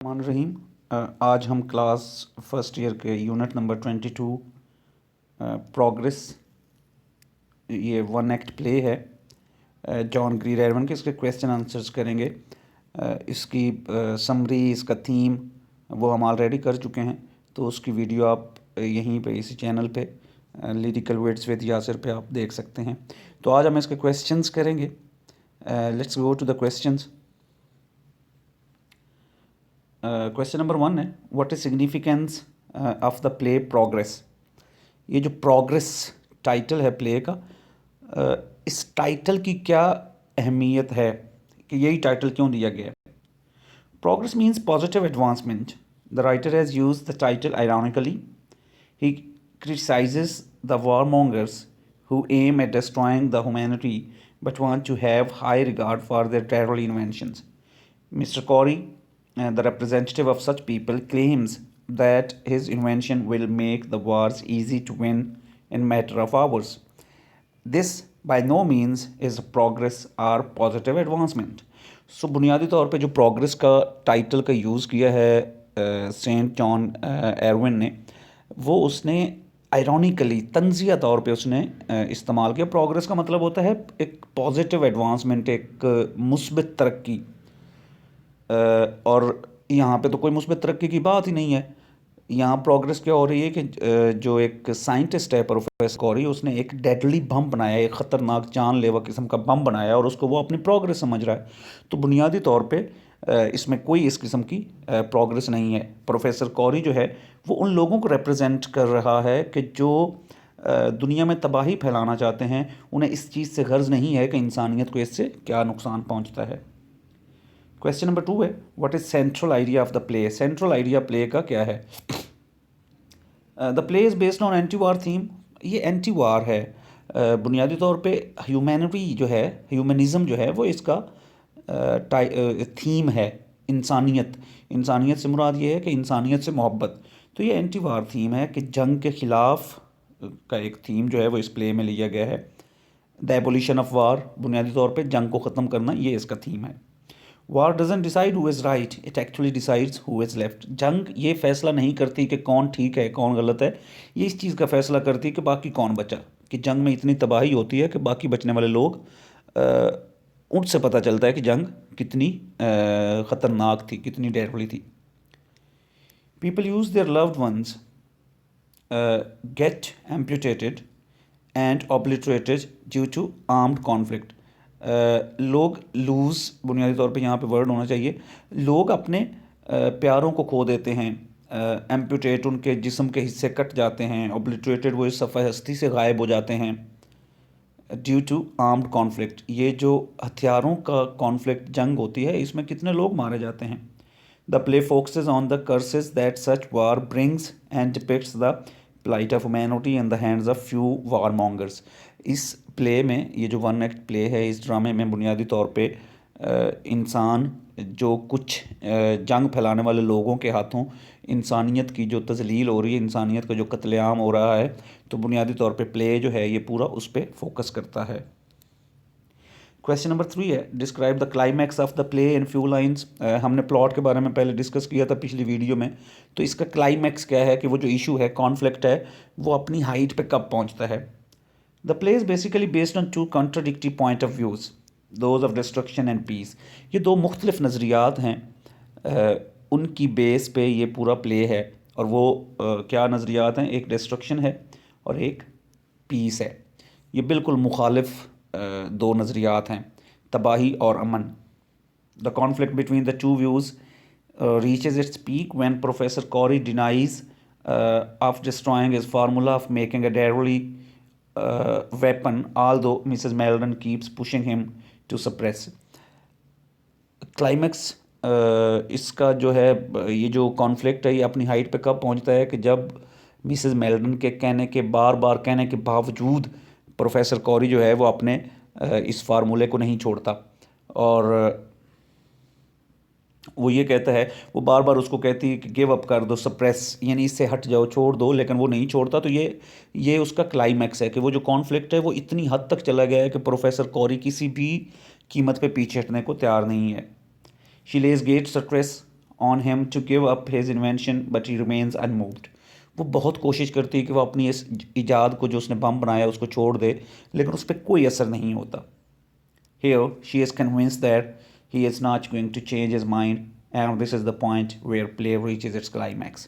मान रहीम। आज हम क्लास फर्स्ट ईयर के यूनिट नंबर 22 प्रोग्रेस, ये वन एक्ट प्ले है जॉन ग्रीर एरवन के। इसके क्वेश्चन आंसर्स करेंगे। इसकी समरी, इसका थीम वो हम ऑलरेडी कर चुके हैं, तो उसकी वीडियो आप यहीं पे इसी चैनल पे लिरिकल वर्ड्स विद यासिर पे आप देख सकते हैं। तो आज हम इसके क्वेश्चंस करेंगे। Let's go to the questions. Question number 1 है, what is significance of the play progress. ये जो प्रोग्रेस टाइटल है प्ले का, इस टाइटल की क्या अहमियत है कि यही टाइटल क्यों दिया गया है। Progress means positive advancement. The writer has use the title ironically. He criticizes the warmongers who aim at destroying the humanity but want to have high regard for their terrible inventions. Mr. Corey, the representative of such people, claims that his invention will make the wars easy to win in matter of hours. This by no means is progress or positive advancement. सो बुनियादी तौर पे जो progress का title का use किया है Saint John Irwin ने, वो उसने आयरॉनिकली तंजिया तौर पे उसने इस्तेमाल किया। प्रोग्रेस का मतलब होता है एक पॉजिटिव एडवांसमेंट, एक मुस्बित तरक्की। और यहाँ पे तो कोई मुस्बित तरक्की की बात ही नहीं है। यहाँ प्रोग्रेस क्या हो रही है कि जो एक साइंटिस्ट है प्रोफेसर कॉरी, उसने एक डेडली बम बनाया, एक ख़तरनाक जानलेवा किस्म का बम बनाया और उसको वो अपनी प्रोग्रेस समझ रहा है। तो बुनियादी तौर पे इसमें कोई इस किस्म की प्रोग्रेस नहीं है। प्रोफेसर कॉरी जो है वो उन लोगों को रिप्रेजेंट कर रहा है कि जो दुनिया में तबाही फैलाना चाहते हैं। उन्हें इस चीज़ से गर्ज नहीं है कि इंसानियत को इससे क्या नुकसान पहुंचता है। क्वेश्चन नंबर 2 है, what is central idea of the play. Central idea play का क्या है। The play is based on anti war theme. ये एंटी वार है। बुनियादी तौर पे ह्यूमैनिटी जो है, ह्यूमनिज़म जो है वो इसका थीम है। इंसानियत, इंसानियत से मुराद ये है कि इंसानियत से मोहब्बत। तो ये एंटी वार थीम है कि जंग के ख़िलाफ़ का एक थीम जो है वो इस प्ले में लिया गया है। द एबोलिशन ऑफ वार, बुनियादी तौर पे जंग को ख़त्म करना, ये इसका थीम है। War doesn't decide who is right, it actually decides who is left. जंग ये फैसला नहीं करती कि कौन ठीक है कौन गलत है, ये इस चीज़ का फैसला करती है कि बाकी कौन बचा। कि जंग में इतनी तबाही होती है कि बाकी बचने वाले लोग, उनसे पता चलता है कि जंग कितनी ख़तरनाक थी, कितनी डेडली थी। People use their loved ones get amputated and obliterated due to armed conflict. लोग लूज़, बुनियादी तौर पे यहाँ पे वर्ड होना चाहिए, लोग अपने प्यारों को खो देते हैं। एम्प्यूटेट, उनके जिस्म के हिस्से कट जाते हैं। ऑब्लिटरेटेड, वो इस सफ़े हस्ती से गायब हो जाते हैं। ड्यू टू आर्म्ड कॉन्फ्लिक्ट, ये जो हथियारों का कॉन्फ्लिक्ट जंग होती है, इसमें कितने लोग मारे जाते हैं। The play focuses on the curses that such war brings and depicts the plight of humanity in the hands of few warmongers। इस प्ले में, ये जो वन एक्ट प्ले है, इस ड्रामे में बुनियादी तौर पे इंसान जो कुछ जंग फैलाने वाले लोगों के हाथों इंसानियत की जो तजलील हो रही है, इंसानियत का जो कत्लेआम हो रहा है, तो बुनियादी तौर पे प्ले जो है ये पूरा उस पर फोकस करता है। क्वेश्चन नंबर 3 है, describe the climax of the play in few lines. हमने प्लॉट के बारे में पहले डिस्कस किया था पिछली वीडियो में। तो इसका क्लाइमैक्स क्या है कि वो जो इशू है, कॉन्फ्लिक्ट है, वो अपनी हाइट पे कब पहुंचता है। The play is basically based on two contradictory point of views, those of destruction and peace. ये दो मुख्तलिफ नज़रियात हैं, उनकी बेस पे ये पूरा प्ले है। और वो क्या नज़रियात हैं, एक डिस्ट्रक्शन है और एक पीस है। ये बिल्कुल मुखालिफ दो नज़रियात हैं, तबाही और अमन। The conflict between the two views reaches its peak when Professor Corey denies of destroying his formula of making a deadly weapon, although Mrs. Meldon keeps pushing him to suppress। Climax इसका जो है, ये जो conflict है, ये अपनी height पे कब पहुंचता है कि जब मिसेस मेल्डन के कहने के, बार बार कहने के बावजूद प्रोफेसर कॉरी जो है वो अपने इस फार्मूले को नहीं छोड़ता। और वो ये कहता है, वो बार बार उसको कहती है कि गिव अप कर दो, सप्रेस, यानी इससे हट जाओ, छोड़ दो, लेकिन वो नहीं छोड़ता। तो ये उसका क्लाइमैक्स है कि वो जो कॉन्फ्लिक्ट है वो इतनी हद तक चला गया है कि प्रोफेसर कॉरी किसी भी कीमत पे पीछे हटने को तैयार नहीं है। She lays great stress on him to give up his invention but he remains unmoved. वो बहुत कोशिश करती है कि वो अपनी इस ईजाद को, जो उसने बम बनाया, उसको छोड़ दे, लेकिन उस पर कोई असर नहीं होता। Here, she is convinced that he is not going to change his mind, and this is the point where play reaches its climax.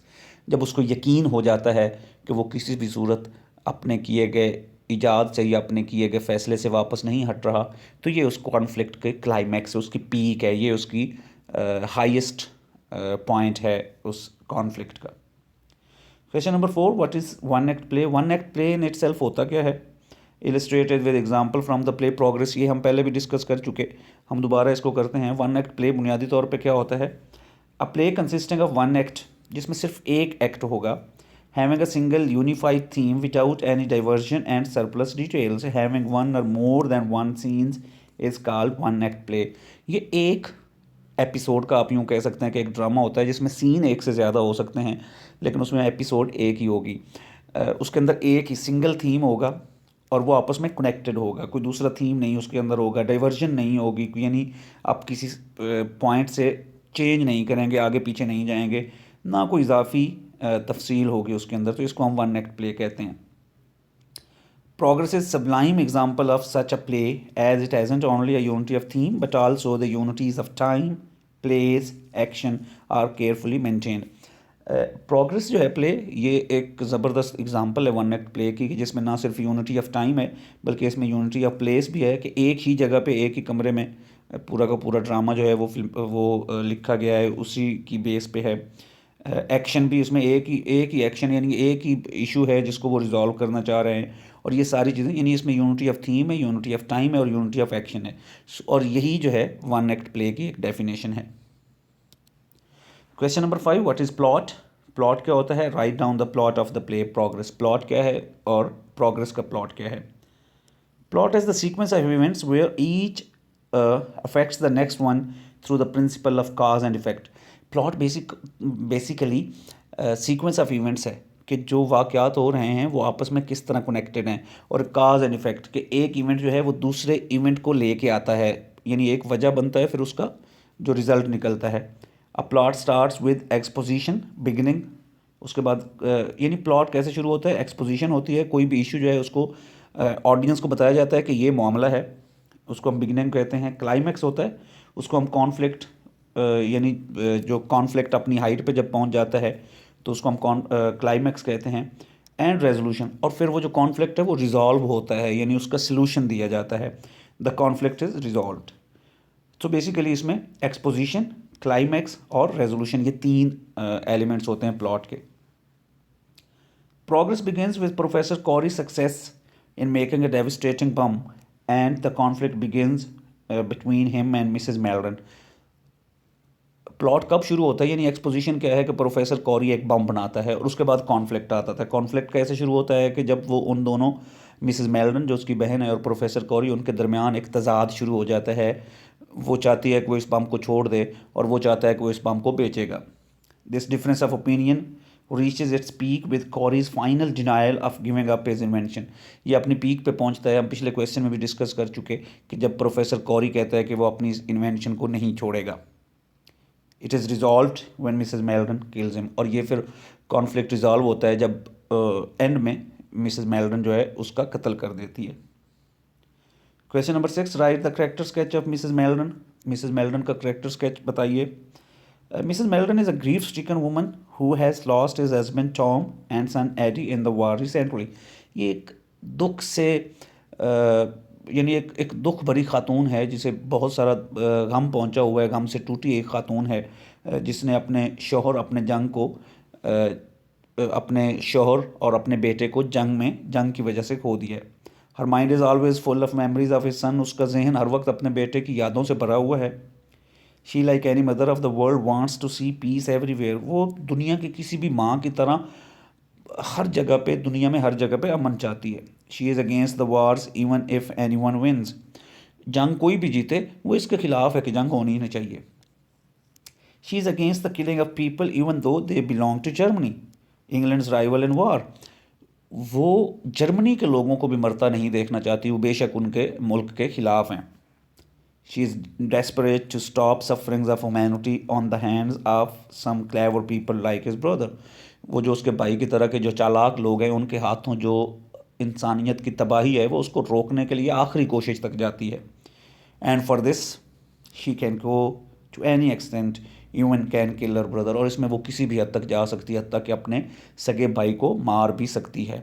जब उसको यकीन हो जाता है कि वो किसी भी सूरत अपने किए गए इजाद से या अपने किए गए फैसले से वापस नहीं हट रहा, तो ये उस कॉन्फ्लिक्ट के क्लाइमैक्स है, उसकी पीक है, ये उसकी हाईएस्ट पॉइंट है उस कॉन्फ्लिक्ट का। Question number 4, what is one act play? One act play in itself होता क्या है? Illustrated with example from the play progress, ये हम पहले भी डिस्कस कर चुके, हम दोबारा इसको करते हैं। वन एक्ट प्ले बुनियादी तौर पे क्या होता है? A play consisting of one act, जिसमें सिर्फ एक एक्ट होगा, having a single unified theme without any diversion and surplus details, having one or more than one scenes is called one act play. ये एक एपिसोड का आप यूँ कह सकते हैं कि एक ड्रामा होता है जिसमें सीन एक से ज़्यादा हो सकते हैं, लेकिन उसमें एपिसोड एक ही होगी। उसके अंदर एक ही सिंगल थीम होगा और वो आपस में कनेक्टेड होगा, कोई दूसरा थीम नहीं उसके अंदर होगा, डाइवर्जन नहीं होगी, यानी आप किसी पॉइंट से चेंज नहीं करेंगे, आगे पीछे नहीं जाएंगे, ना कोई इजाफी तफसील होगी उसके अंदर, तो इसको हम वन एक्ट प्ले कहते हैं। Progress is sublime example of such a play, as it hasn't only a unity of theme but also the unities of time, place, action are carefully maintained. Progress जो है play, ये एक ज़बरदस्त example है one act play की, जिसमें ना सिर्फ यूनिटी ऑफ टाइम है बल्कि इसमें यूनिटी ऑफ प्लेस भी है, कि एक ही जगह पे एक ही कमरे में पूरा का पूरा ड्रामा जो है वो लिखा गया है, उसी की बेस पे है। एक्शन भी इसमें एक ही एक्शन, यानी एक ही इशू है जिसको वो रिजॉल्व करना चाह रहे हैं, और ये सारी चीज़ें, यानी इसमें यूनिटी ऑफ थीम है, यूनिटी ऑफ टाइम है और यूनिटी ऑफ एक्शन है, और यही जो है वन एक्ट प्ले की एक डेफिनेशन है। Question number 5, what is plot? Plot क्या होता है? Write down the plot of the play progress. Plot क्या है और प्रोग्रेस का प्लॉट क्या है? Plot is the sequence of events where each affects the next one through the principle of cause and effect. Plot basically sequence of events है कि जो वाक़यात हो रहे हैं वो आपस में किस तरह कनेक्टेड हैं, और काज एंड इफेक्ट कि एक इवेंट जो है वो दूसरे इवेंट को लेके आता है, यानी एक वजह बनता है, फिर उसका जो रिज़ल्ट निकलता है। A plot starts with exposition beginning, उसके बाद यानी प्लॉट कैसे शुरू होता है? एक्सपोजिशन होती है, कोई भी इशू जो है उसको ऑडियंस को बताया जाता है कि ये मामला है, उसको हम बिगिनिंग कहते हैं। क्लाइमैक्स होता है, उसको हम कॉन्फ्लिक्ट, यानी जो कॉन्फ्लिक्ट अपनी हाइट पे जब पहुंच जाता है तो उसको हम क्लाइमैक्स कहते हैं। एंड रेजोल्यूशन, और फिर वो जो कॉन्फ्लिक्ट है वो रिजॉल्व होता है, यानी उसका सलूशन दिया जाता है, द कॉन्फ्लिक्ट इज रिजॉल्व्ड। तो बेसिकली इसमें एक्सपोजिशन, क्लाइमैक्स और रेजोल्यूशन, ये तीन एलिमेंट्स होते हैं प्लॉट के। Progress begins with professor Carry success in making a devastating bomb and the conflict begins between him and Mrs Meldon. Plot कब शुरू होता है, यानी एक्सपोजिशन क्या है कि प्रोफेसर कॉरी एक बम बनाता है, और उसके बाद कॉन्फ्लिक्ट आता था। कॉन्फ्लिक्ट कैसे शुरू होता है कि जब वो उन दोनों, मिसेस मेल्डन जो उसकी बहन है और प्रोफेसर कॉरी, उनके दरमियान एक तजाद शुरू हो जाता है। वो चाहती है कि वो इस बम को छोड़ दे और वो चाहता है कि वो इस बम को बेचेगा। This difference of opinion reaches its peak with Corry's final denial of giving up his invention. ये अपनी पीक पे पहुंचता है, हम पिछले क्वेश्चन में भी डिस्कस कर चुके, कि जब प्रोफेसर कॉरी कहता है कि वो अपनी इन्वेंशन को नहीं छोड़ेगा। It is resolved when Mrs Meldon kills him, और ये फिर कॉन्फ्लिक्ट रिजॉल्व होता है जब एंड में मिसेस मेल्डन जो है उसका कत्ल कर देती है। Question number 6, write the character sketch of Mrs Meldon. Mrs Meldon का करेक्टर स्केच बताइए। Mrs Meldon is a grief stricken woman who has lost his husband Tom and son Eddie in the war recently. ये एक दुख से यानी एक दुख भरी खातून है जिसे बहुत सारा गम पहुंचा हुआ है, गम से टूटी एक खातून है जिसने अपने शोहर और अपने बेटे को जंग की वजह से खो दिया है। Her mind is always full of memories of his son. उसका जहन हर वक्त अपने बेटे की यादों से भरा हुआ है। She like any mother of the world wants to see peace everywhere. वो दुनिया की किसी भी माँ की तरह हर जगह पे, दुनिया में हर जगह पे अमन चाहती है। She is against the wars even if any one wins. जंग कोई भी जीते वो इसके खिलाफ है कि जंग होनी ही नहीं चाहिए। She is against the killing of people even though they belong to Germany, England's rival in war. वो जर्मनी के लोगों को भी मरता नहीं देखना चाहती, वो बेशक उनके मुल्क के ख़िलाफ़ हैं। She is desperate to stop sufferings of humanity on the hands of some clever people like his brother. वो जो उसके भाई की तरह के जो चालाक लोग हैं उनके हाथों जो इंसानियत की तबाही है वो उसको रोकने के लिए आखिरी कोशिश तक जाती है. And for this she can go to any extent, even can kill her brother. और इसमें वो किसी भी हद तक जा सकती है, हद तक कि अपने सगे भाई को मार भी सकती है.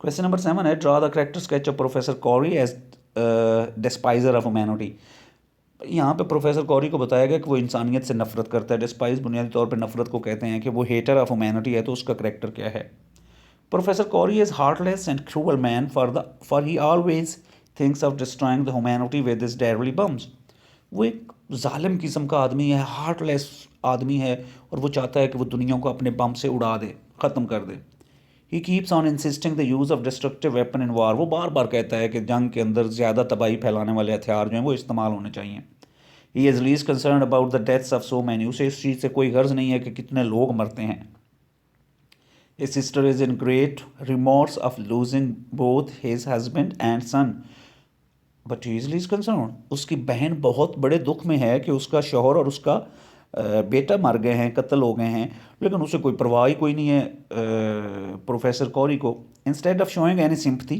क्वेश्चन नंबर 7 है draw the character sketch of professor Corry as despiser of humanity. यहाँ पे प्रोफेसर कॉरी को बताया गया कि वो इंसानियत से नफरत करता है. डिस्पाइज बुनियादी तौर पे नफरत को कहते हैं कि वो हेटर ऑफ ह्यूमैनिटी है, तो उसका करेक्टर क्या है. Professor Carry is heartless and cruel man for he always thinks of destroying the humanity with his deadly bombs. वो एक जालिम किस्म का आदमी है, हार्टलेस आदमी है, और वो चाहता है कि वो दुनिया को अपने बम से उड़ा दे, ख़त्म कर दे. He keeps on insisting the use of destructive weapon in war. वो बार बार कहता है कि जंग के अंदर ज़्यादा तबाही फैलाने वाले हथियार जो हैं वो इस्तेमाल होने चाहिए. He is least concern about the deaths of so many. उसे इस चीज़ से कोई गर्ज नहीं है कि कितने लोग मरते हैं. His sister is in great remorse of losing both his husband and son. But he is least concerned. उसकी बहन बहुत बड़े दुख में है कि उसका शौहर और उसका बेटा मर गए हैं, कत्ल हो गए हैं, लेकिन उसे कोई परवाह ही कोई नहीं है प्रोफेसर कॉरी को. Instead of showing any sympathy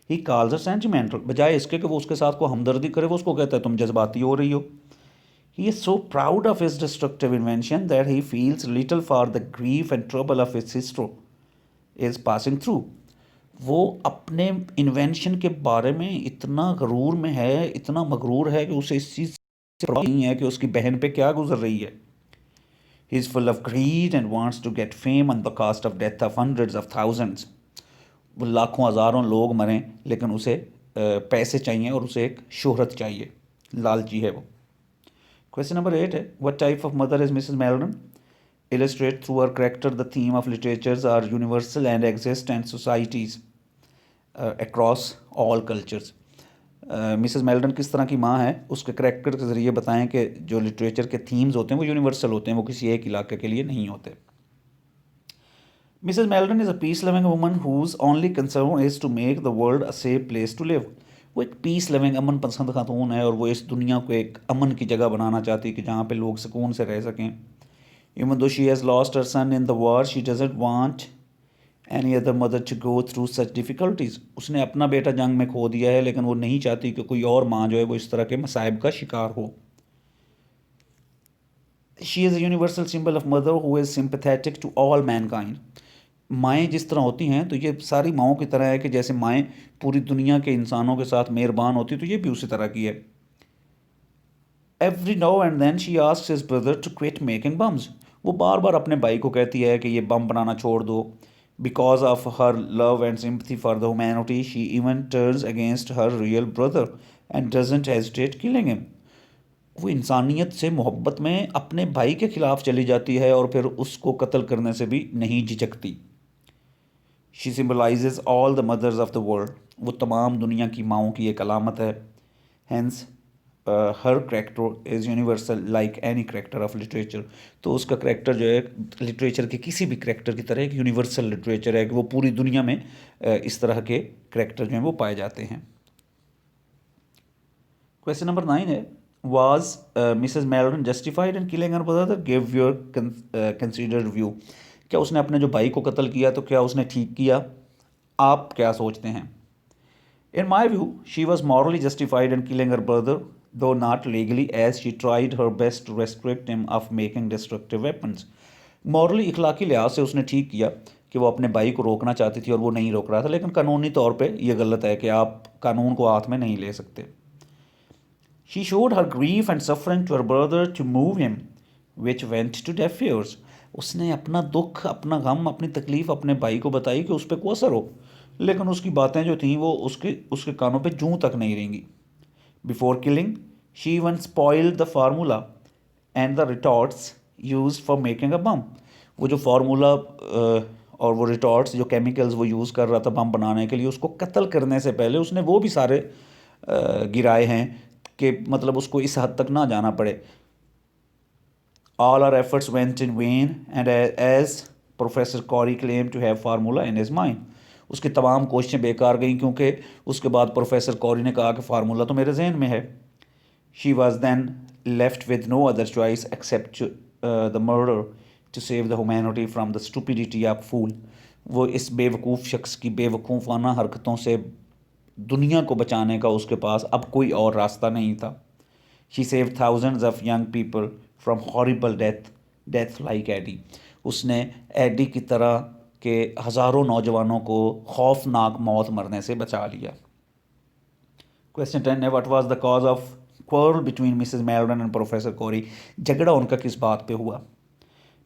he calls her sentimental. बजाय इसके कि वो उसके साथ को हमदर्दी करे, वो उसको कहता है तुम जज्बाती हो रही हो. He is so proud of his destructive invention that he feels little for the grief and trouble of his sister is passing through. वो अपने इन्वेंशन के बारे में इतना गरूर में है, इतना मगरूर है कि उसे इस चीज़ से परवाह नहीं है कि उसकी बहन पे क्या गुजर रही है. He is full of greed and wants to get fame on the cost of death of hundreds of thousands. वो लाखों हज़ारों लोग मरें, लेकिन उसे पैसे चाहिए और उसे एक शोहरत चाहिए, लालची है वो. क्वेश्चन नंबर 8 है what type of mother is Mrs Meldon. Illustrate through her character the theme of literatures are universal and exist in societies across all cultures. Mrs Meldon किस तरह की माँ है, उसके करेक्टर के ज़रिए बताएं कि जो लिटरेचर के थीम्स होते हैं वो यूनिवर्सल होते हैं, वो किसी एक इलाके के लिए नहीं होते. Mrs Meldon is a peace loving woman whose only concern is to make the world a safe place to live. वो एक पीस लविंग अमन पसंद खातून है और वो इस दुनिया को एक अमन की जगह बनाना चाहती है कि जहाँ पे लोग सुकून से रह सकें. Even though she has lost her son in the war, she doesn't want any other mother to go through such difficulties. उसने अपना बेटा जंग में खो दिया है, लेकिन वो नहीं चाहती कि कोई और माँ जो है वो इस तरह के मसाइब का शिकार हो. She is a universal symbol of mother who is sympathetic to all mankind. माएँ जिस तरह होती हैं तो ये सारी माँओं की तरह है कि जैसे माएँ पूरी दुनिया के इंसानों के साथ मेहरबान होती, तो ये भी उसी तरह की है. Every now and then she asks his brother to quit making bombs. वो बार बार अपने भाई को कहती है कि ये बम बनाना छोड़ दो. Because of her love and sympathy for the humanity, she even turns against her real brother and doesn't hesitate killing him. वो इंसानियत से मोहब्बत में अपने भाई के खिलाफ चली जाती है और फिर उसको कत्ल करने से भी नहीं झिझकती. She symbolizes all the mothers of the world. वो तमाम दुनिया की माँओं की एक अलामत है. Hence, her character is universal like any character of literature. तो उसका करेक्टर जो है लिटरेचर के किसी भी करेक्टर की तरह एक यूनिवर्सल लिटरेचर है कि वो पूरी दुनिया में इस तरह के करेक्टर जो हैं वो पाए जाते हैं. क्वेश्चन नंबर 9 है was Mrs Meldon justified in killing her brother. Give your considered view. क्या उसने अपने जो भाई को कत्ल किया तो क्या उसने ठीक किया, आप क्या सोचते हैं. In my view, she was morally justified in killing her brother, though not legally, as she tried her best to restrict him of making destructive weapons. Morally इखलाकी लिहाज से उसने ठीक किया कि वो अपने भाई को रोकना चाहती थी और वो नहीं रोक रहा था, लेकिन कानूनी तौर पे ये गलत है कि आप कानून को हाथ में नहीं ले सकते. She showed her grief and suffering to her brother to move him, which went to deaf ears. उसने अपना दुख, अपना गम, अपनी तकलीफ़ अपने भाई को बताई कि उस पर को असर हो, लेकिन उसकी बातें जो थीं वो उसके कानों पे जूं तक नहीं रहेंगी. Before killing she even spoiled the formula and the retorts use for making a bomb. वो जो फार्मूला और वो रिटॉर्ट्स जो केमिकल्स वो यूज़ कर रहा था बम बनाने के लिए, उसको कत्ल करने से पहले उसने वो भी सारे गिराए हैं कि मतलब उसको इस हद तक ना जाना पड़े. All our efforts went in vain, and as Professor Corey claimed to have formula in his mind. उसकी तमाम कोशिशें बेकार गईं क्योंकि उसके बाद प्रोफेसर कौरी ने कहा कि फार्मूला तो मेरे जहन में है। She was then left with no other choice except the murder to save the humanity from the stupidity of fool. वो इस बेवकूफ़ शख्स की बेवकूफ़ाना हरकतों से दुनिया को बचाने का उसके पास अब कोई और रास्ता नहीं था। She save thousands of young people from horrible death like Eddie. उसने एडी की तरह के हज़ारों नौजवानों को खौफनाक मौत मरने से बचा लिया। क्वेश्चन 10 है, what was the cause of quarrel between Mrs Meldon and professor Corrie. झगड़ा उनका किस बात पे हुआ।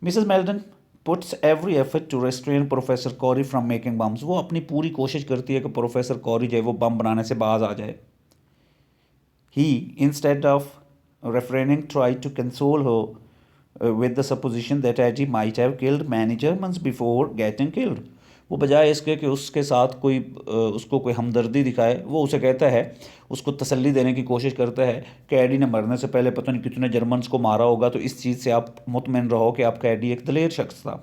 Mrs Meldon puts every effort to restrain professor Corrie from making bombs. वो अपनी पूरी कोशिश करती है कि प्रोफेसर कौरी जो है वो बम बनाने से बाज आ जाए। He instead of refraining tried to console her with the supposition that Eddie might have killed many Germans before getting killed. वो बजाय इसके कि उसके साथ कोई उसको कोई हमदर्दी दिखाए, वो उसे कहता है, उसको तसल्ली देने की कोशिश करता है कि एडी ने मरने से पहले पता नहीं कितने जर्मन्स को मारा होगा, तो इस चीज़ से आप मुतमिन रहो कि आपका एडी एक दलेर शख्स था।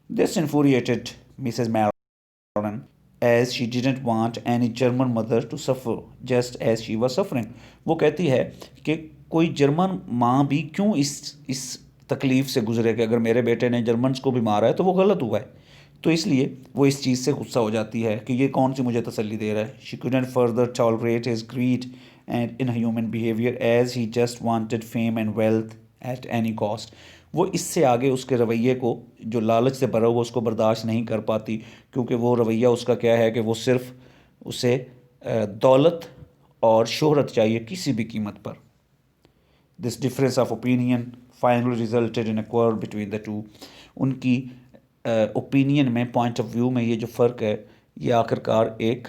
This infuriated Mrs melon as she didn't want any German mother to suffer just as she was suffering. वो कहती है कि कोई जर्मन माँ भी क्यों इस तकलीफ़ से गुजरे कि अगर मेरे बेटे ने जर्मन्स को भी मारा है तो वो गलत हुआ है। तो इसलिए वो इस चीज़ से गुस्सा हो जाती है कि ये कौन सी मुझे तसल्ली दे रहा है। She couldn't further tolerate his greed and inhuman behavior as he just wanted fame and wealth at any cost. वो इससे आगे उसके रवैये को, जो लालच से भरा हुआ, उसको बर्दाश्त नहीं कर पाती, क्योंकि वो रवैया उसका क्या है कि वो सिर्फ उसे दौलत और शोहरत चाहिए किसी भी कीमत पर। This difference of opinion finally resulted in a quarrel between the to. उनकी ओपिनियन में, पॉइंट ऑफ व्यू में ये जो फ़र्क है, ये आखिरकार एक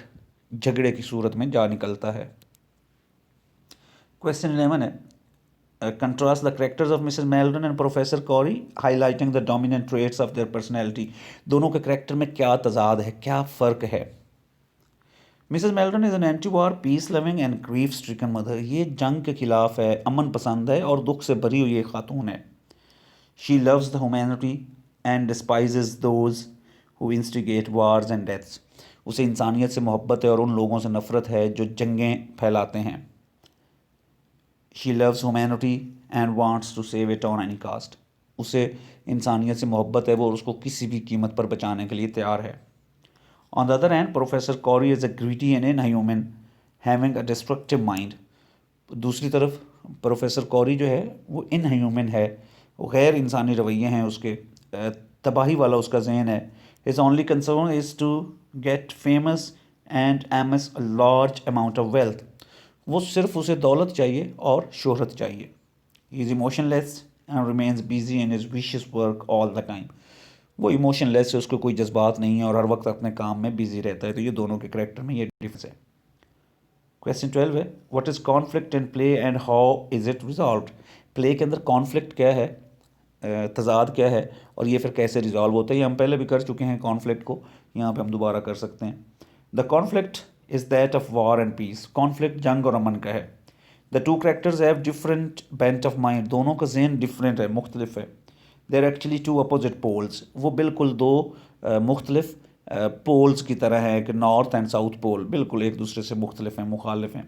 झगड़े की सूरत में जा निकलता है। क्वेश्चन 11 है, contrast the characters of Mrs. Meldon and Professor Corey, highlighting the dominant traits of their personality. दोनों के करेक्टर में क्या तजाद है, क्या फ़र्क है। Mrs. Meldon is an anti-war, peace-loving and grief-stricken mother. ये जंग के खिलाफ है, अमन पसंद है और दुख से भरी हुई एक खातून है। She loves the humanity and despises those who instigate wars and deaths. उसे इंसानियत से मोहब्बत है और उन लोगों से नफ़रत है जो जंगें फैलाते हैं। She loves humanity and wants to save it on any cost. उसे इंसानियत से मोहब्बत है, वो उसको किसी भी कीमत पर बचाने के लिए तैयार है। On the other hand, Professor Corey is a greedy and inhuman, having a destructive mind. दूसरी तरफ प्रोफेसर कौरी जो है वो इनह्यूमन है, वो गैर इंसानी रवैये हैं उसके, तबाही वाला उसका जहन है। His only concern is to get famous and amass a large amount of wealth. वो सिर्फ उसे दौलत चाहिए और शोहरत चाहिए। He is emotionless and remains busy in his vicious work all the time. वो इमोशनलेस है, उसको कोई जज्बात नहीं है और हर वक्त अपने काम में बिजी रहता है। तो ये दोनों के करेक्टर में ये डिफरेंस है। क्वेश्चन 12 है, what is conflict in play and how is it resolved. Play के अंदर कॉन्फ्लिक्ट क्या है, तजाद क्या है, और ये फिर कैसे रिजॉल्व होता है। ये हम पहले भी कर चुके हैं कॉन्फ्लिक्ट को, यहाँ पे हम दोबारा कर सकते हैं। The conflict is that of war and peace. Conflict जंग और अमन का है। The two characters have different bent of mind. दोनों का जहन डिफरेंट है, मुख्तलिफ है। There actually two opposite poles. वो बिल्कुल दो मुख्तलिफ पोल्स की तरह है कि नॉर्थ एंड साउथ पोल बिल्कुल एक दूसरे से मुख्तलिफ हैं, मुखालिफ हैं।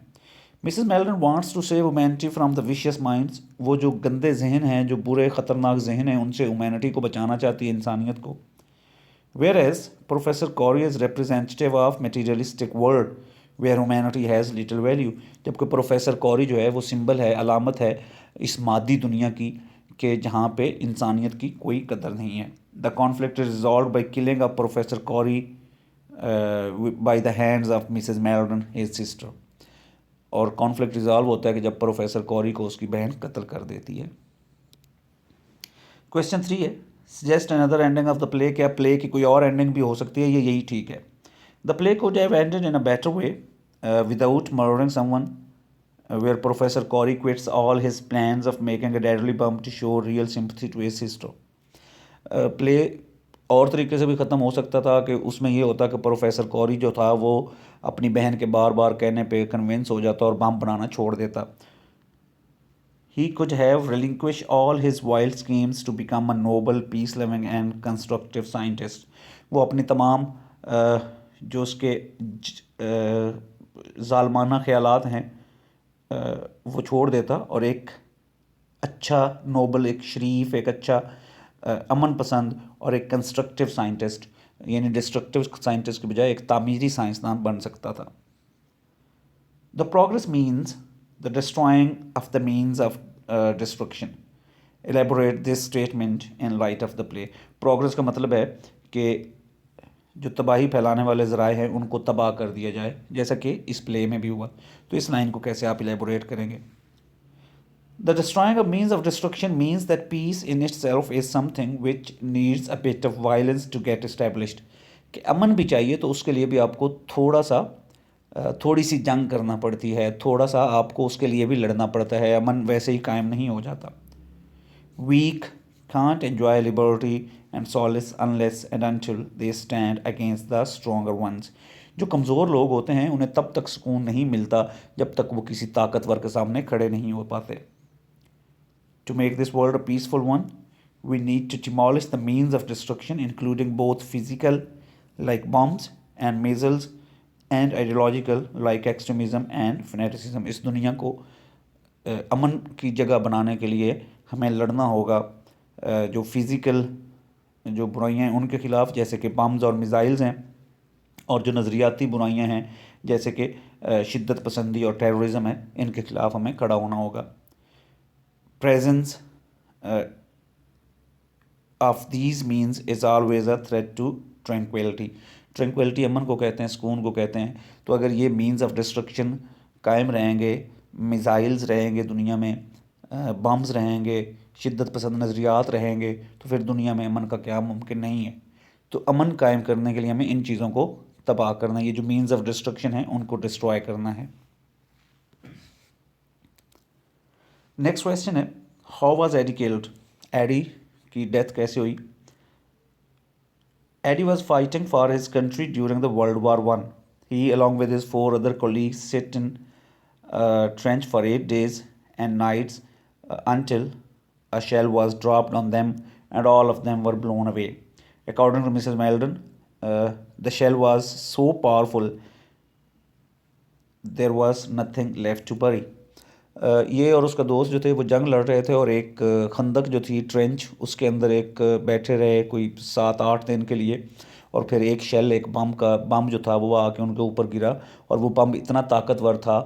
Mrs Meldon wants to save humanity from the vicious minds. वो जो गंदे जहन हैं, जो बुरे ख़तरनाक जहन हैं, उनसे ह्यूमैनिटी को बचाना चाहती है, इंसानियत को। Whereas Professor Corey is representative of materialistic world where humanity has little value. जबकि प्रोफेसर कौरी जो है वो सिंबल है, अलामत है इस मादी दुनिया की कि जहाँ पे इंसानियत की कोई कदर नहीं है। The conflict is resolve by killing of professor Corry by the hands of Mrs Meldon his sister. और कॉन्फ्लिक्ट रिजॉल्व होता है कि जब प्रोफेसर कौरी को उसकी बहन कत्ल कर देती है। क्वेश्चन 3 है, suggest another ending of the play. क्या प्ले की कोई और एंडिंग भी हो सकती है, ये यही ठीक है। The play could have ended in a better way without murdering someone, where Professor Corey quits all his plans of making a deadly bomb to show real sympathy to his sister. Play और तरीके से भी ख़त्म हो सकता था कि उसमें ये होता कि प्रोफेसर कौरी जो था वो अपनी बहन के बार बार कहने पे कन्विंस हो जाता और बम बनाना छोड़ देता। He could have relinquished all his wild schemes to become a noble, peace-loving and constructive scientist. वो अपनी तमाम जो उसके ज़ालमाना ख़यालात हैं वो छोड़ देता और एक अच्छा नोबल, एक शरीफ, एक अच्छा अमन पसंद और एक कंस्ट्रक्टिव साइंटिस्ट, यानी डिस्ट्रक्टिव साइंटिस्ट के बजाय एक तामीरी साइंसदान बन सकता था। The progress means the destroying of the means of destruction. Elaborate this statement in light of the play. Progress का मतलब है कि जो तबाही फैलाने वाले ज़राए हैं उनको तबाह कर दिया जाए, जैसा कि इस प्ले में भी हुआ। तो इस लाइन को कैसे आप एलेबोरेट करेंगे? The destroying of means of destruction means that peace in itself is something which needs a bit of violence to get established. कि अमन भी चाहिए तो उसके लिए भी आपको थोड़ी सी जंग करना पड़ती है, थोड़ा सा आपको उसके लिए भी लड़ना पड़ता है। अमन वैसे ही कायम नहीं हो जाता। Weak can't enjoy liberty and solace unless and until they stand against the stronger ones. जो कमज़ोर लोग होते हैं उन्हें तब तक सुकून नहीं मिलता जब तक वो किसी ताकतवर के सामने खड़े नहीं हो पाते। To make this world a peaceful one, we need to demolish the means of destruction, including both physical, like bombs and missiles, and ideological, like extremism and fanaticism. इस दुनिया को अमन की जगह बनाने के लिए हमें लड़ना होगा जो फिज़िकल जो बुराइयां हैं उनके ख़िलाफ़, जैसे कि बम्स और मिसाइल्स हैं, और जो नज़रियाती बुराइयां हैं जैसे कि शिद्दत पसंदी और टेररिज्म है, इनके ख़िलाफ़ हमें खड़ा होना होगा। Presence of these means is always a threat to tranquility. Tranquility अमन को कहते हैं, सुकून को कहते हैं। तो अगर ये means of destruction कायम रहेंगे, मिसाइल्स रहेंगे दुनिया में, बम्स रहेंगे, शिद्दत पसंद नज़रियात रहेंगे, तो फिर दुनिया में अमन का क्या मुमकिन नहीं है। तो अमन कायम करने के लिए हमें इन चीज़ों को तबाह करना है, ये जो मीन्स ऑफ डिस्ट्रक्शन है उनको डिस्ट्रॉय करना है। नेक्स्ट क्वेश्चन है, how was Eddie killed? Eddie की डेथ कैसे हुई? Eddie was fighting for his country during the world war one. He along with his 4 other colleagues sit in trench for 8 days and nights until a shell was dropped on them and all of them were blown away. According to Mrs. Meldon, the shell was so powerful there was nothing left to bury. ये और उसका दोस्त जो थे वो जंग लड़ रहे थे और एक खंदक जो थी, ट्रेंच, उसके अंदर एक बैठे रहे कोई 7-8 दिन के लिए, और फिर एक शेल, एक बम जो था वो आके उनके ऊपर गिरा, और वो बम इतना ताकतवर था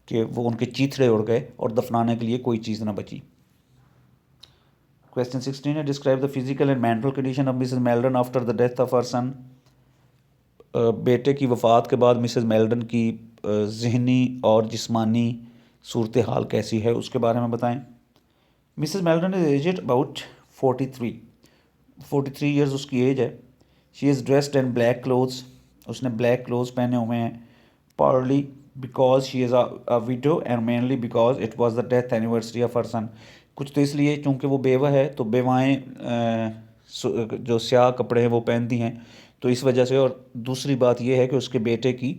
कि वो उनके चीथड़े उड़ गए और दफनाने के लिए कोई चीज़ ना बची। क्वेश्चन 16 है, describe the physical and mental condition of Mrs Meldon after the death of her son. बेटे की वफ़ात के बाद मिसेस मेल्डन की जहनी और जिस्मानी सूरत हाल कैसी है उसके बारे में बताएं। Mrs Meldon is aged about 43 years उसकी एज है। She is dressed in black clothes, उसने ब्लैक क्लोथ्स पहने हुए हैं। Partly because she is a widow and mainly because it was the death anniversary of her son. कुछ तो इसलिए क्योंकि वो बेवा है, तो बेवाएँ जो स्याह कपड़े हैं वो पहनती हैं, तो इस वजह से। और दूसरी बात यह है कि उसके बेटे की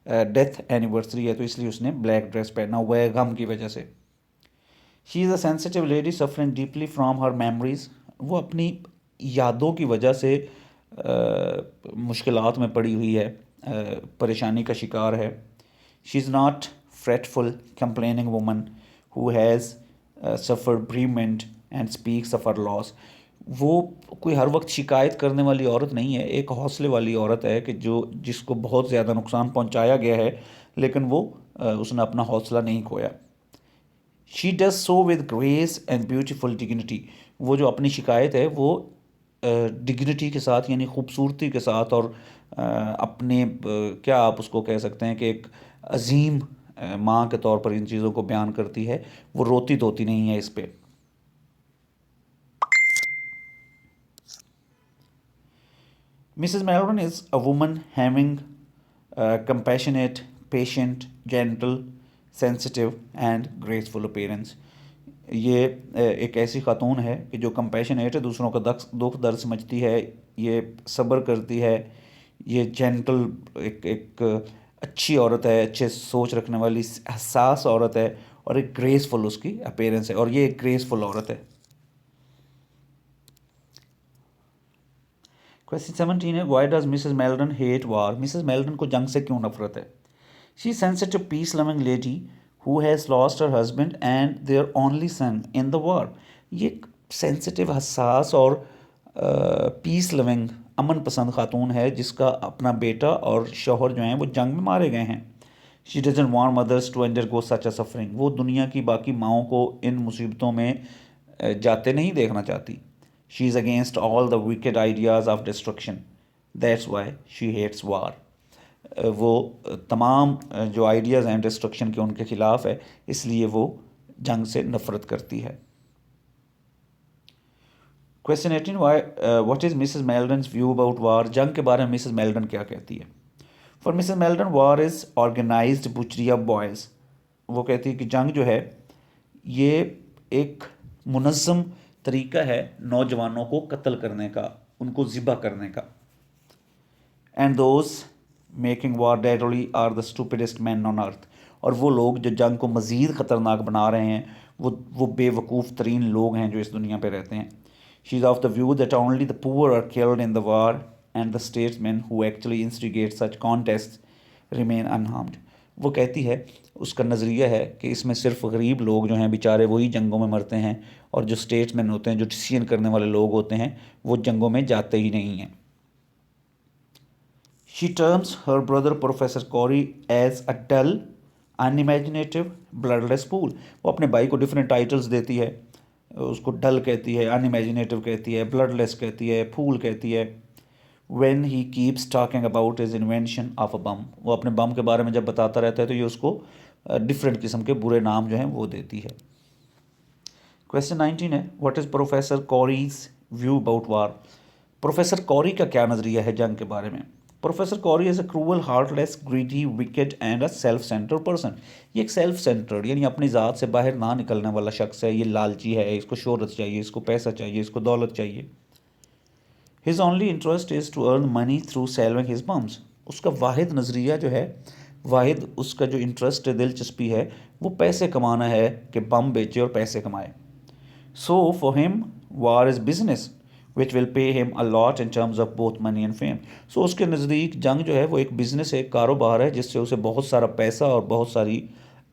डेथ एनिवर्सरी है, तो इसलिए उसने ब्लैक ड्रेस पहना हुआ है गम की वजह से। She is a sensitive lady suffering deeply from her memories. वो अपनी यादों की वजह से मुश्किलात में पड़ी हुई है, परेशानी का शिकार है। She is not fretful complaining woman who has suffered bereavement and speaks of her loss. वो कोई हर वक्त शिकायत करने वाली औरत नहीं है, एक हौसले वाली औरत है कि जिसको बहुत ज़्यादा नुकसान पहुंचाया गया है, लेकिन वो उसने अपना हौसला नहीं खोया। She does so with grace and beautiful dignity. वो जो अपनी शिकायत है वो डिग्निटी के साथ, यानी खूबसूरती के साथ, और अपने क्या आप उसको कह सकते हैं कि एक अजीम माँ के तौर पर इन चीज़ों को बयान करती है। वो रोती धोती नहीं है इस पर। Mrs. Melbourne is a woman having compassionate, patient, gentle, sensitive and graceful appearance. ये एक ऐसी खातून है कि जो कंपैशनेट है, दूसरों का दुख दर्द समझती है, ये सब्र करती है, ये जेंटल एक अच्छी औरत है, अच्छे सोच रखने वाली हसास औरत है, और एक ग्रेसफुल उसकी अपीयरेंस है, और ये एक ग्रेसफुल औरत है। क्वेश्चन 17 है, why does Mrs Meldon hate war? Mrs Meldon को जंग से क्यों नफरत है? She sensitive peace loving lady who has lost her husband and their only son in the war. ये एक सेंसिटिव, हसास और पीस लविंग, अमन पसंद खातून है जिसका अपना बेटा और शौहर जो हैं वो जंग में मारे गए हैं। She doesn't want mothers to undergo such a suffering. वो दुनिया की बाकी माओं को इन मुसीबतों में जाते नहीं देखना चाहती। She is against all the wicked ideas of destruction, that's why she hates war. वो तमाम जो आइडियाज़ हैं डिस्ट्रक्शन के उनके ख़िलाफ़ है, इसलिए वो जंग से नफ़रत करती है। Question 18, why what is Mrs Meldon's view about war? जंग के बारे में मिसेस मेल्डन क्या कहती है? For Mrs Meldon war is organised butchery of boys. वो कहती है कि जंग जो है ये एक मुनज़्ज़म तरीका है नौजवानों को कत्ल करने का, उनको ज़िबा करने का। And those making war deadly are the stupidest man on earth. और वो लोग जो जंग को मज़ीद ख़तरनाक बना रहे हैं वो बेवकूफ़ तरीन लोग हैं जो इस दुनिया पे रहते हैं। She is of the view that only the poor are killed in the war and the statesman who actually instigate such contest remain unharmed. वो कहती है, उसका नज़रिया है कि इसमें सिर्फ गरीब लोग जो हैं बेचारे वही जंगों में मरते हैं, और जो स्टेट्समैन होते हैं, जो डिसीजन करने वाले लोग होते हैं, वो जंगों में जाते ही नहीं हैं। She terms her brother professor Corry as a dull unimaginative bloodless fool. वो अपने भाई को डिफरेंट टाइटल्स देती है, उसको डल कहती है, अनइमेजिनेटिव कहती है, ब्लडलेस कहती है, फूल कहती है। When he keeps talking about his invention of a bomb, वो अपने बम के बारे में जब बताता रहता है तो ये उसको डिफरेंट किस्म के बुरे नाम जो हैं वो देती है। क्वेश्चन 19 है, what is professor Corry's view about war? Professor Carry का क्या नज़रिया है जंग के बारे में? Professor Carry is a cruel, heartless, greedy, wicked and a self centred person. ये एक सेल्फ सेंटर्ड यानी अपनी ज़ात से बाहर ना निकलने वाला शख्स है। ये लालची है, इसको शोहरत चाहिए, इसको पैसा चाहिए, इसको दौलत चाहिए। His only interest is to earn money through selling his bombs. उसका वाहिद नज़रिया जो है, वाहिद उसका जो इंटरेस्ट है, दिलचस्पी है, वो पैसे कमाना है कि बम बेचे और पैसे कमाए। So for him war is business which will pay him a lot in terms of both money and fame. So उसके नज़दीक जंग जो है वो एक बिज़नेस है, एक कारोबार है, जिससे उसे बहुत सारा पैसा और बहुत सारी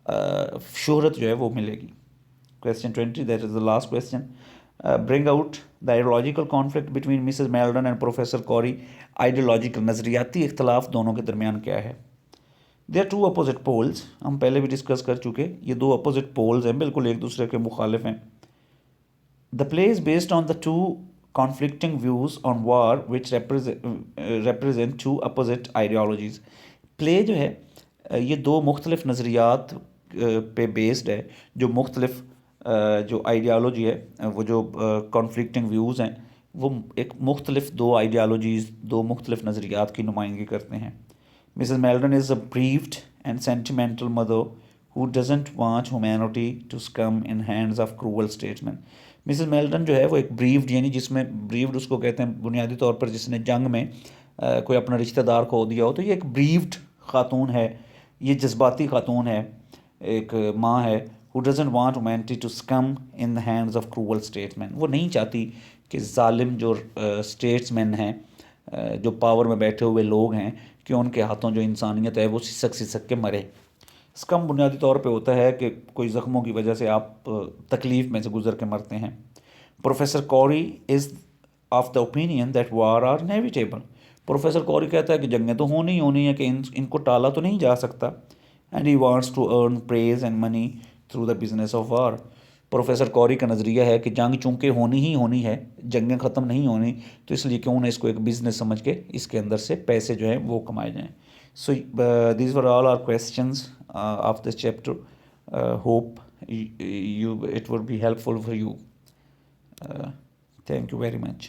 शोहरत जो है वो मिलेगी। Question 20, that is the last question. Bring out the ideological conflict between Mrs. Meldon and Professor Corey. Ideological नज़रियाती इख्तलाफ दोनों के दरमियान क्या है? They are two opposite poles. हम पहले भी डिस्कस कर चुके, ये दो opposite poles हैं, बिल्कुल एक दूसरे के मुखालिफ हैं। The play is based on the two conflicting views on war which represent two opposite ideologies. Play जो है ये दो मुख्तलिफ नज़रियात पे बेस्ड है, जो मुख्तलिफ जो आइडियालॉजी है, वो जो कॉन्फ्लिक्टिंग व्यूज़ हैं, वो एक मुख्तलिफ दो आइडियालॉजीज़, दो मुख्तलिफ नज़रियात की नुमाइंदगी करते हैं। Mrs Meldon is a bereaved and sentimental mother who doesn't want humanity to succumb in hands of cruel statesman. Mrs Meldon जो है वो एक ब्रीव्ड, यानी जिसमें ब्रीव्ड उसको कहते हैं बुनियादी तौर पर जिसने जंग में कोई अपना रिश्तेदार खो दिया हो, तो ये एक ब्रीव्ड ख़ातून है, ये जज्बाती ख़ातून है, एक माँ है। Who doesn't want humanity to succumb in the hands of cruel statesman. वो नहीं चाहती कि जालिम जो स्टेट्समैन हैं, जो पावर में बैठे हुए लोग हैं, कि उनके हाथों जो इंसानियत है वो सिसक सिसक के मरे। स्कम बुनियादी तौर पे होता है कि कोई ज़ख्मों की वजह से आप तकलीफ़ में से गुजर के मरते हैं। Professor Carry is of the opinion that war are inevitable. Professor Corrie कहता है कि जंगें तो होनी ही होनी है, कि इनको टाला तो नहीं जा सकता। And he wants to earn praise and money through the business of war. Professor Carry का नज़रिया है कि जंग चूँकि होनी ही होनी है, जंगें ख़त्म नहीं होनी, तो इसलिए क्यों ना इसको एक बिज़नेस समझ के इसके अंदर से पैसे जो हैं वो कमाए जाएँ। So these were all our questions of this chapter. Hope it would be helpful for you. Thank you very much.